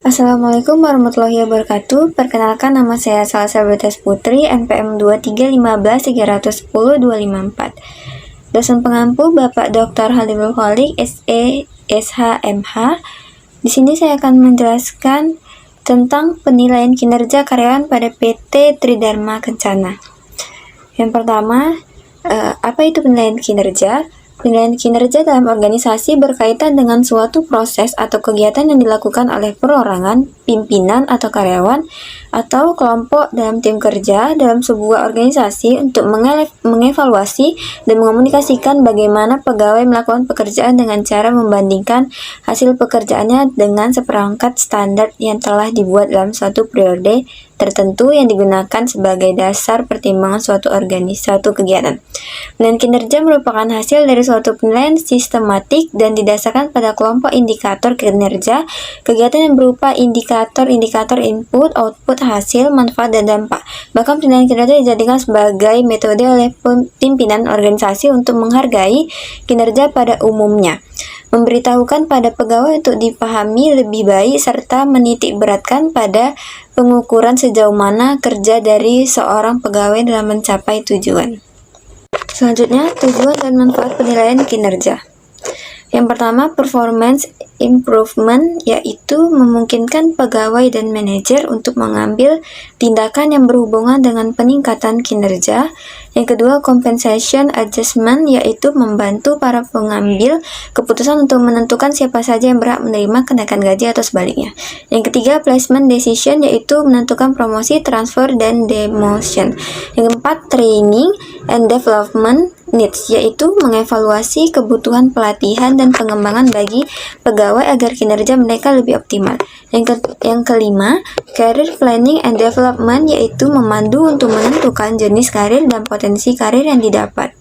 Assalamualaikum warahmatullahi wabarakatuh. Perkenalkan, nama saya Salsa Betes Putri, NPM 2315210-254. Dosen pengampu Bapak Dr. Halibul Kholik, SE, SHMH. Di sini saya akan menjelaskan tentang penilaian kinerja karyawan pada PT Tridharma Kencana. Yang pertama, apa itu penilaian kinerja? Penilaian kinerja dalam organisasi berkaitan dengan suatu proses atau kegiatan yang dilakukan oleh perorangan, pimpinan atau karyawan, atau kelompok dalam tim kerja dalam sebuah organisasi untuk mengevaluasi dan mengomunikasikan bagaimana pegawai melakukan pekerjaan dengan cara membandingkan hasil pekerjaannya dengan seperangkat standar yang telah dibuat dalam suatu periode tertentu yang digunakan sebagai dasar pertimbangan suatu kegiatan. Penilaian kinerja merupakan hasil dari suatu penilaian sistematik dan didasarkan pada kelompok indikator kinerja kegiatan yang berupa indikator input, output, hasil, manfaat, dan dampak. Bahkan penilaian kinerja dijadikan sebagai metode oleh pimpinan organisasi untuk menghargai kinerja pada umumnya, memberitahukan pada pegawai untuk dipahami lebih baik, serta menitik beratkan pada pengukuran sejauh mana kerja dari seorang pegawai dalam mencapai tujuan. Selanjutnya, tujuan dan manfaat penilaian kinerja. Yang pertama, performance improvement, yaitu memungkinkan pegawai dan manajer untuk mengambil tindakan yang berhubungan dengan peningkatan kinerja. Yang kedua, compensation adjustment, yaitu membantu para pengambil keputusan untuk menentukan siapa saja yang berhak menerima kenaikan gaji atau sebaliknya. Yang ketiga, placement decision, yaitu menentukan promosi, transfer, dan demotion. Yang keempat, training and development needs, yaitu mengevaluasi kebutuhan pelatihan dan pengembangan bagi pegawai agar kinerja mereka lebih optimal. Yang kelima, career planning and development, yaitu memandu untuk menentukan jenis karir dan potensi karir yang dicapai.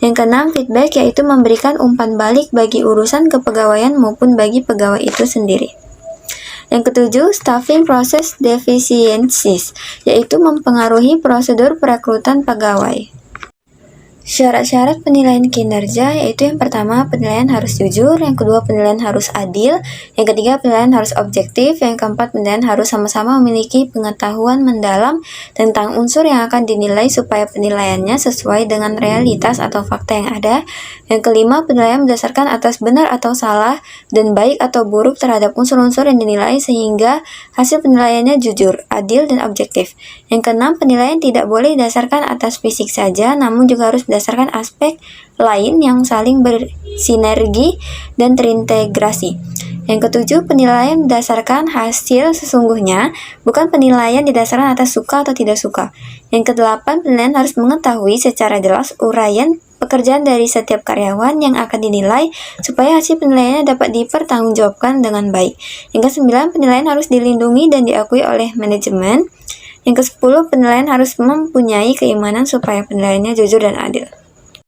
Yang keenam, feedback, yaitu memberikan umpan balik bagi urusan kepegawaian maupun bagi pegawai itu sendiri. Yang ketujuh, staffing process deficiencies, yaitu mempengaruhi prosedur perekrutan pegawai. Syarat-syarat penilaian kinerja yaitu yang pertama, penilaian harus jujur, yang kedua, penilaian harus adil, yang ketiga, penilaian harus objektif, yang keempat, penilaian harus sama-sama memiliki pengetahuan mendalam tentang unsur yang akan dinilai supaya penilaiannya sesuai dengan realitas atau fakta yang ada. Yang kelima, penilaian berdasarkan atas benar atau salah dan baik atau buruk terhadap unsur-unsur yang dinilai sehingga hasil penilaiannya jujur, adil, dan objektif. Yang keenam, penilaian tidak boleh didasarkan atas fisik saja, namun juga harus berdasarkan aspek lain yang saling bersinergi dan terintegrasi. Yang ketujuh, penilaian berdasarkan hasil sesungguhnya, bukan penilaian didasarkan atas suka atau tidak suka. Yang kedelapan, penilaian harus mengetahui secara jelas uraian pekerjaan dari setiap karyawan yang akan dinilai supaya hasil penilaiannya dapat dipertanggungjawabkan dengan baik. Yang kesembilan, penilaian harus dilindungi dan diakui oleh manajemen. Yang ke-10, penilaian harus mempunyai keimanan supaya penilaiannya jujur dan adil.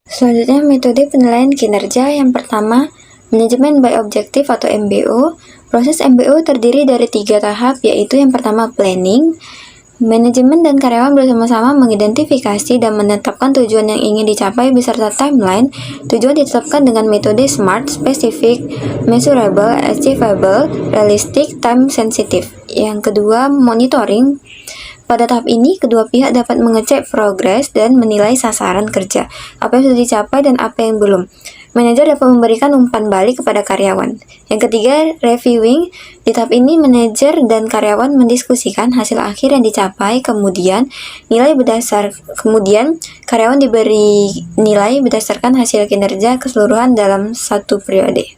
Selanjutnya, metode penilaian kinerja. Yang pertama, manajemen by objective atau MBO. Proses MBO terdiri dari 3 tahap, yaitu yang pertama, planning. Manajemen dan karyawan bersama-sama mengidentifikasi dan menetapkan tujuan yang ingin dicapai beserta timeline. Tujuan ditetapkan dengan metode SMART, specific, measurable, achievable, realistic, time sensitive. Yang kedua, monitoring. Pada tahap ini, kedua pihak dapat mengecek progres dan menilai sasaran kerja, apa yang sudah dicapai dan apa yang belum. Manajer dapat memberikan umpan balik kepada karyawan. Yang ketiga, reviewing. Di tahap ini, manajer dan karyawan mendiskusikan hasil akhir yang dicapai, kemudian karyawan diberi nilai berdasarkan hasil kinerja keseluruhan dalam satu periode.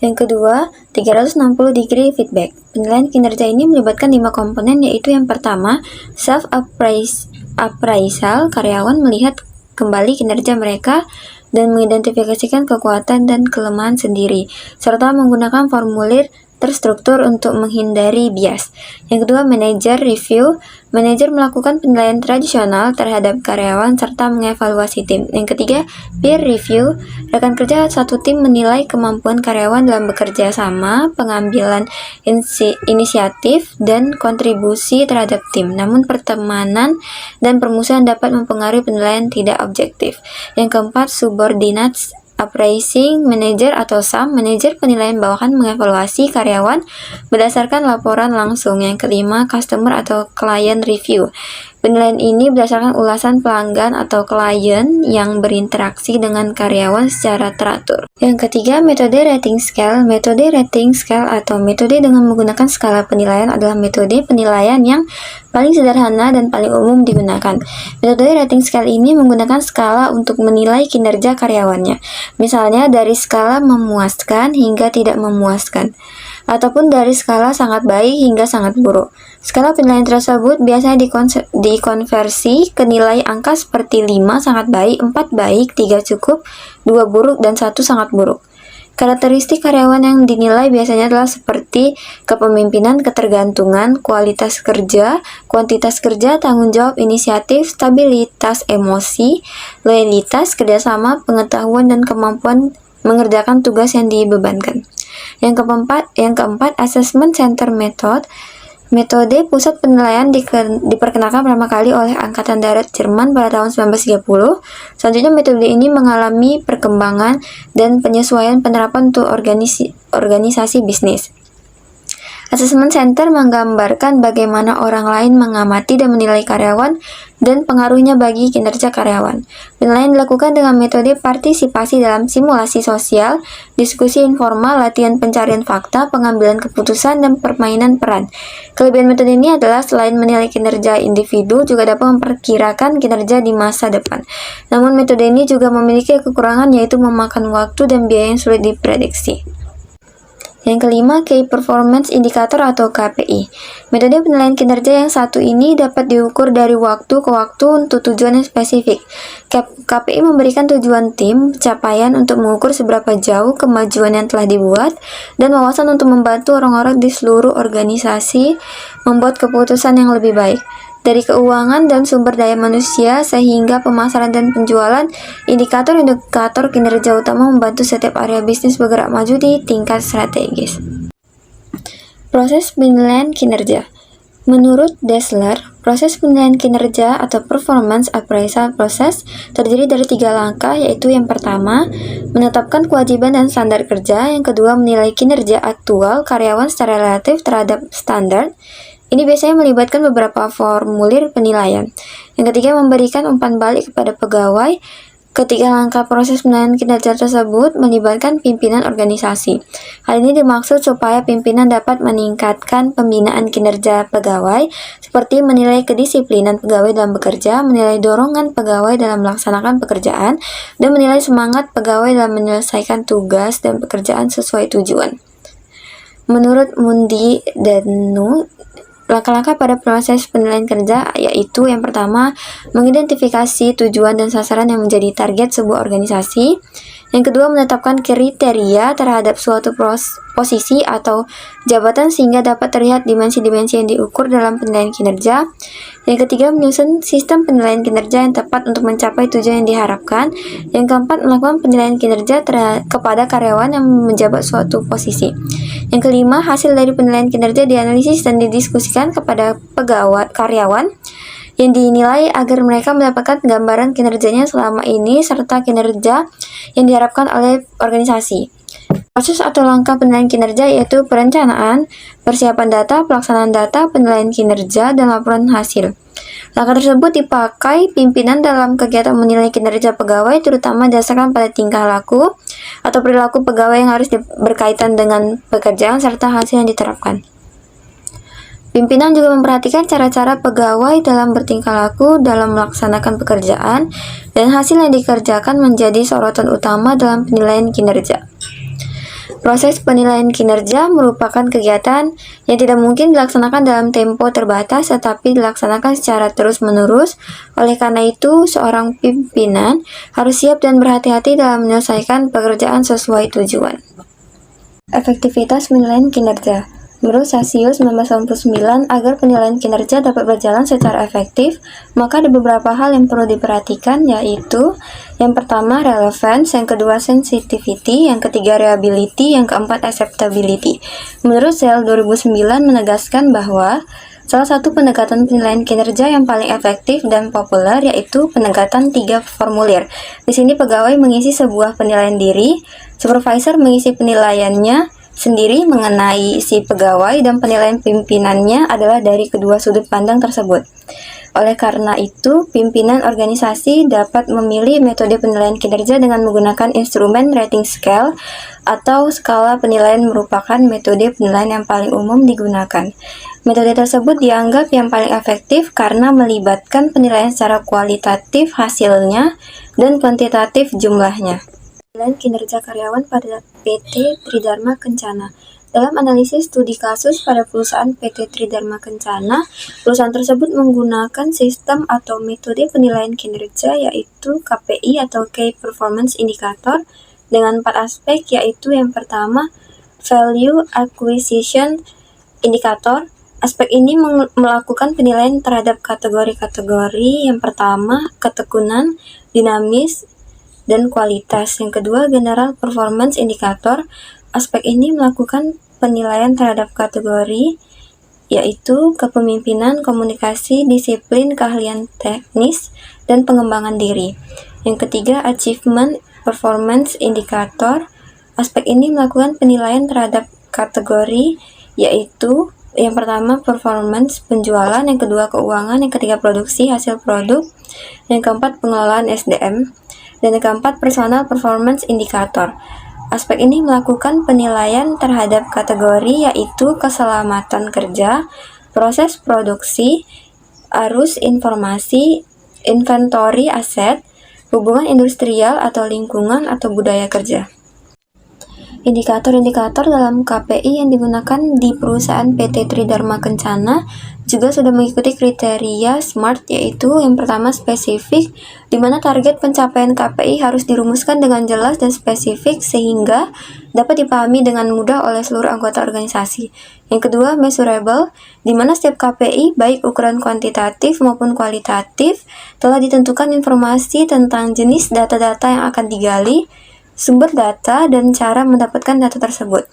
Yang kedua, 360 degree feedback. Penilaian kinerja ini melibatkan 5 komponen, yaitu yang pertama, self-appraisal. Karyawan melihat kembali kinerja mereka dan mengidentifikasikan kekuatan dan kelemahan sendiri, serta menggunakan formulir terstruktur untuk menghindari bias. Yang kedua, manager review. Manajer melakukan penilaian tradisional terhadap karyawan serta mengevaluasi tim. Yang ketiga, peer review. Rekan kerja satu tim menilai kemampuan karyawan dalam bekerja sama, pengambilan inisiatif, dan kontribusi terhadap tim. Namun pertemanan dan permusuhan dapat mempengaruhi penilaian tidak objektif. Yang keempat, subordinate Appraising Manager atau SAM, manajer penilaian bawahan mengevaluasi karyawan berdasarkan laporan langsung. Yang kelima, Customer atau Client Review. Penilaian ini berdasarkan ulasan pelanggan atau klien yang berinteraksi dengan karyawan secara teratur. Yang ketiga, metode rating scale. Metode rating scale atau metode dengan menggunakan skala penilaian adalah metode penilaian yang paling sederhana dan paling umum digunakan. Metode rating scale ini menggunakan skala untuk menilai kinerja karyawannya. Misalnya dari skala memuaskan hingga tidak memuaskan, ataupun dari skala sangat baik hingga sangat buruk. Skala penilaian tersebut biasanya dikonversi ke nilai angka seperti 5 sangat baik, 4 baik, 3 cukup, 2 buruk, dan 1 sangat buruk. Karakteristik karyawan yang dinilai biasanya adalah seperti kepemimpinan, ketergantungan, kualitas kerja, kuantitas kerja, tanggung jawab, inisiatif, stabilitas emosi, loyalitas, kerjasama, pengetahuan, dan kemampuan mengerjakan tugas yang dibebankan. Yang keempat, Assessment Center Method. Metode pusat penilaian diperkenalkan pertama kali oleh Angkatan Darat Jerman pada tahun 1930. Selanjutnya metode ini mengalami perkembangan dan penyesuaian penerapan untuk organisasi bisnis. Assessment Center menggambarkan bagaimana orang lain mengamati dan menilai karyawan dan pengaruhnya bagi kinerja karyawan. Penilaian dilakukan dengan metode partisipasi dalam simulasi sosial, diskusi informal, latihan pencarian fakta, pengambilan keputusan, dan permainan peran. Kelebihan metode ini adalah selain menilai kinerja individu, juga dapat memperkirakan kinerja di masa depan. Namun metode ini juga memiliki kekurangan, yaitu memakan waktu dan biaya yang sulit diprediksi. Yang kelima, Key Performance Indicator atau KPI. Metode penilaian kinerja yang satu ini dapat diukur dari waktu ke waktu untuk tujuan yang spesifik. KPI memberikan tujuan tim, capaian untuk mengukur seberapa jauh kemajuan yang telah dibuat, dan wawasan untuk membantu orang-orang di seluruh organisasi membuat keputusan yang lebih baik. Dari keuangan dan sumber daya manusia sehingga pemasaran dan penjualan, indikator-indikator kinerja utama membantu setiap area bisnis bergerak maju di tingkat strategis. Proses penilaian kinerja. Menurut Dessler, proses penilaian kinerja atau performance appraisal process terdiri dari 3 langkah, yaitu yang pertama, menetapkan kewajiban dan standar kerja, yang kedua, menilai kinerja aktual karyawan secara relatif terhadap standar. Ini biasanya melibatkan beberapa formulir penilaian. Yang ketiga, memberikan umpan balik kepada pegawai. Ketiga langkah proses penilaian kinerja tersebut melibatkan pimpinan organisasi. Hal ini dimaksud supaya pimpinan dapat meningkatkan pembinaan kinerja pegawai, seperti menilai kedisiplinan pegawai dalam bekerja, menilai dorongan pegawai dalam melaksanakan pekerjaan, dan menilai semangat pegawai dalam menyelesaikan tugas dan pekerjaan sesuai tujuan. Menurut Mundi dan Nu, langkah-langkah pada proses penilaian kerja yaitu yang pertama, mengidentifikasi tujuan dan sasaran yang menjadi target sebuah organisasi. Yang kedua, menetapkan kriteria terhadap suatu posisi atau jabatan sehingga dapat terlihat dimensi-dimensi yang diukur dalam penilaian kinerja. Yang ketiga, menyusun sistem penilaian kinerja yang tepat untuk mencapai tujuan yang diharapkan. Yang keempat, melakukan penilaian kinerja kepada karyawan yang menjabat suatu posisi. Yang kelima, hasil dari penilaian kinerja dianalisis dan didiskusikan kepada karyawan yang dinilai agar mereka mendapatkan gambaran kinerjanya selama ini serta kinerja yang diharapkan oleh organisasi. Proses atau langkah penilaian kinerja yaitu perencanaan, persiapan data, pelaksanaan data, penilaian kinerja, dan laporan hasil. Langkah tersebut dipakai pimpinan dalam kegiatan menilai kinerja pegawai, terutama didasarkan pada tingkah laku atau perilaku pegawai yang harus berkaitan dengan pekerjaan serta hasil yang diterapkan. Pimpinan juga memperhatikan cara-cara pegawai dalam bertingkah laku dalam melaksanakan pekerjaan, dan hasil yang dikerjakan menjadi sorotan utama dalam penilaian kinerja. Proses penilaian kinerja merupakan kegiatan yang tidak mungkin dilaksanakan dalam tempo terbatas, tetapi dilaksanakan secara terus-menerus. Oleh karena itu, seorang pimpinan harus siap dan berhati-hati dalam menyelesaikan pekerjaan sesuai tujuan. Efektivitas penilaian kinerja. Menurut Cassius 1999, agar penilaian kinerja dapat berjalan secara efektif, maka ada beberapa hal yang perlu diperhatikan, yaitu yang pertama relevance, yang kedua sensitivity, yang ketiga reliability, yang keempat acceptability. Menurut Zell 2009 menegaskan bahwa Salah satu pendekatan penilaian kinerja yang paling efektif dan populer yaitu pendekatan 3 formulir. Di sini pegawai mengisi sebuah penilaian diri, supervisor mengisi penilaiannya sendiri mengenai si pegawai, dan penilaian pimpinannya adalah dari kedua sudut pandang tersebut. Oleh karena itu, pimpinan organisasi dapat memilih metode penilaian kinerja dengan menggunakan instrumen rating scale atau skala penilaian merupakan metode penilaian yang paling umum digunakan. Metode tersebut dianggap yang paling efektif karena melibatkan penilaian secara kualitatif hasilnya dan kuantitatif jumlahnya. Penilaian kinerja karyawan pada PT Tridharma Kencana. Dalam analisis studi kasus pada perusahaan PT Tridharma Kencana, perusahaan tersebut menggunakan sistem atau metode penilaian kinerja yaitu KPI atau Key Performance Indicator dengan 4 aspek, yaitu yang pertama Value Acquisition Indicator. Aspek ini melakukan penilaian terhadap kategori-kategori. Yang pertama ketekunan, dinamis, dan kualitas. Yang kedua General Performance Indicator. Aspek ini melakukan penilaian terhadap kategori yaitu kepemimpinan, komunikasi, disiplin, keahlian teknis, dan pengembangan diri. Yang ketiga Achievement Performance Indicator. Aspek ini melakukan penilaian terhadap kategori yaitu yang pertama performance penjualan, yang kedua keuangan, yang ketiga produksi hasil produk, yang keempat pengelolaan SDM, dan yang keempat Personal Performance Indicator. Aspek ini melakukan penilaian terhadap kategori yaitu keselamatan kerja, proses produksi, arus informasi, inventory aset, hubungan industrial atau lingkungan atau budaya kerja. Indikator-indikator dalam KPI yang digunakan di perusahaan PT Tridharma Kencana juga sudah mengikuti kriteria SMART, yaitu yang pertama spesifik, di mana target pencapaian KPI harus dirumuskan dengan jelas dan spesifik sehingga dapat dipahami dengan mudah oleh seluruh anggota organisasi. Yang kedua measurable, di mana setiap KPI baik ukuran kuantitatif maupun kualitatif telah ditentukan informasi tentang jenis data-data yang akan digali, sumber data, dan cara mendapatkan data tersebut.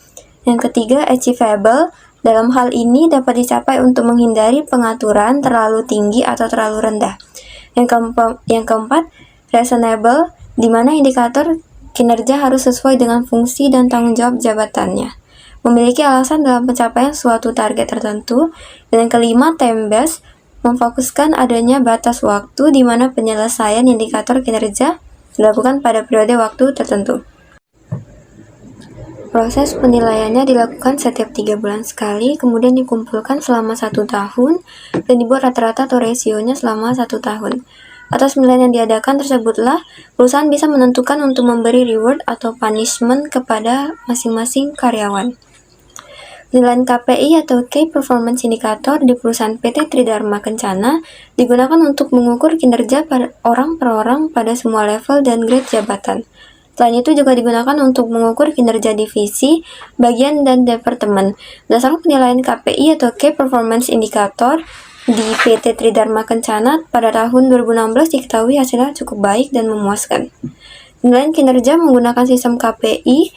Yang ketiga, achievable. Dalam hal ini dapat dicapai untuk menghindari pengaturan terlalu tinggi atau terlalu rendah. Yang keempat, reasonable, di mana indikator kinerja harus sesuai dengan fungsi dan tanggung jawab jabatannya, memiliki alasan dalam pencapaian suatu target tertentu. Dan yang kelima, time-based, memfokuskan adanya batas waktu di mana penyelesaian indikator kinerja dilakukan pada periode waktu tertentu. Proses penilaiannya dilakukan setiap 3 bulan sekali, kemudian dikumpulkan selama 1 tahun, dan dibuat rata-rata atau rasionya selama 1 tahun. Atas penilaian yang diadakan tersebutlah, perusahaan bisa menentukan untuk memberi reward atau punishment kepada masing-masing karyawan. Penilaian KPI atau Key Performance Indicator di perusahaan PT Tridharma Kencana digunakan untuk mengukur kinerja orang per orang pada semua level dan grade jabatan. Selain itu juga digunakan untuk mengukur kinerja divisi, bagian, dan departemen. Berdasarkan penilaian KPI atau Key Performance Indicator di PT Tridharma Kencana pada tahun 2016 diketahui hasilnya cukup baik dan memuaskan. Penilaian kinerja menggunakan sistem KPI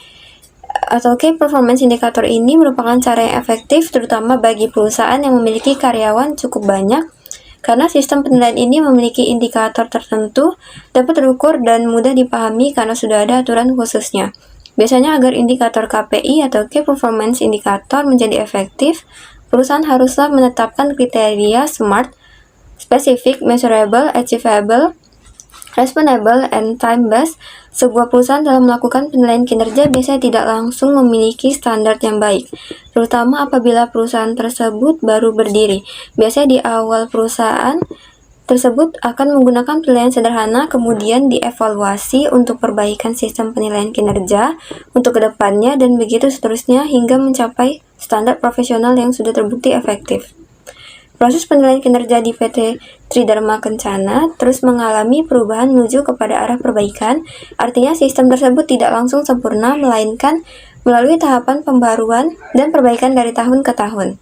atau Key Performance Indicator ini merupakan cara yang efektif terutama bagi perusahaan yang memiliki karyawan cukup banyak, karena sistem penilaian ini memiliki indikator tertentu, dapat terukur dan mudah dipahami karena sudah ada aturan khususnya. Biasanya agar indikator KPI atau Key Performance Indicator menjadi efektif, perusahaan haruslah menetapkan kriteria SMART, Specific, Measurable, Achievable, Responsible, and Time-based. Sebuah perusahaan dalam melakukan penilaian kinerja biasanya tidak langsung memiliki standar yang baik, terutama apabila perusahaan tersebut baru berdiri. Biasanya di awal perusahaan tersebut akan menggunakan penilaian sederhana, kemudian dievaluasi untuk perbaikan sistem penilaian kinerja untuk kedepannya, dan begitu seterusnya hingga mencapai standar profesional yang sudah terbukti efektif. Proses penilaian kinerja di PT Tridharma Kencana terus mengalami perubahan menuju kepada arah perbaikan, artinya sistem tersebut tidak langsung sempurna, melainkan melalui tahapan pembaruan dan perbaikan dari tahun ke tahun.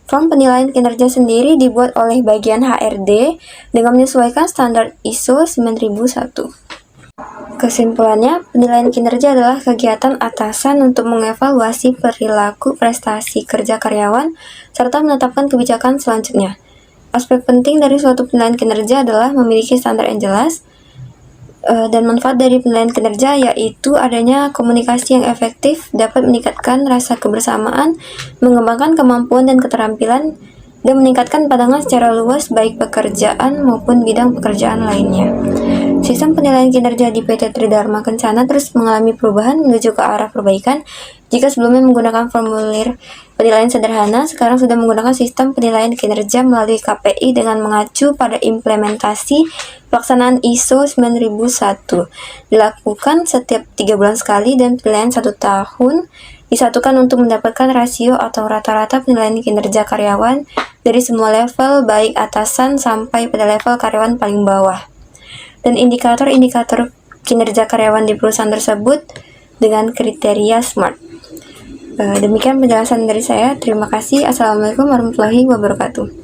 Form penilaian kinerja sendiri dibuat oleh bagian HRD dengan menyesuaikan standar ISO 9001. Kesimpulannya, penilaian kinerja adalah kegiatan atasan untuk mengevaluasi perilaku prestasi kerja karyawan serta menetapkan kebijakan selanjutnya. Aspek penting dari suatu penilaian kinerja adalah memiliki standar yang jelas, dan manfaat dari penilaian kinerja yaitu adanya komunikasi yang efektif, dapat meningkatkan rasa kebersamaan, mengembangkan kemampuan dan keterampilan, dan meningkatkan pandangan secara luas baik pekerjaan maupun bidang pekerjaan lainnya. Sistem penilaian kinerja di PT Tridharma Kencana terus mengalami perubahan menuju ke arah perbaikan. Jika sebelumnya menggunakan formulir penilaian sederhana, sekarang sudah menggunakan sistem penilaian kinerja melalui KPI dengan mengacu pada implementasi pelaksanaan ISO 9001. Dilakukan setiap 3 bulan sekali dan penilaian 1 tahun disatukan untuk mendapatkan rasio atau rata-rata penilaian kinerja karyawan dari semua level, baik atasan sampai pada level karyawan paling bawah, dan indikator-indikator kinerja karyawan di perusahaan tersebut dengan kriteria SMART. Demikian penjelasan dari saya. Terima kasih. Assalamualaikum warahmatullahi wabarakatuh.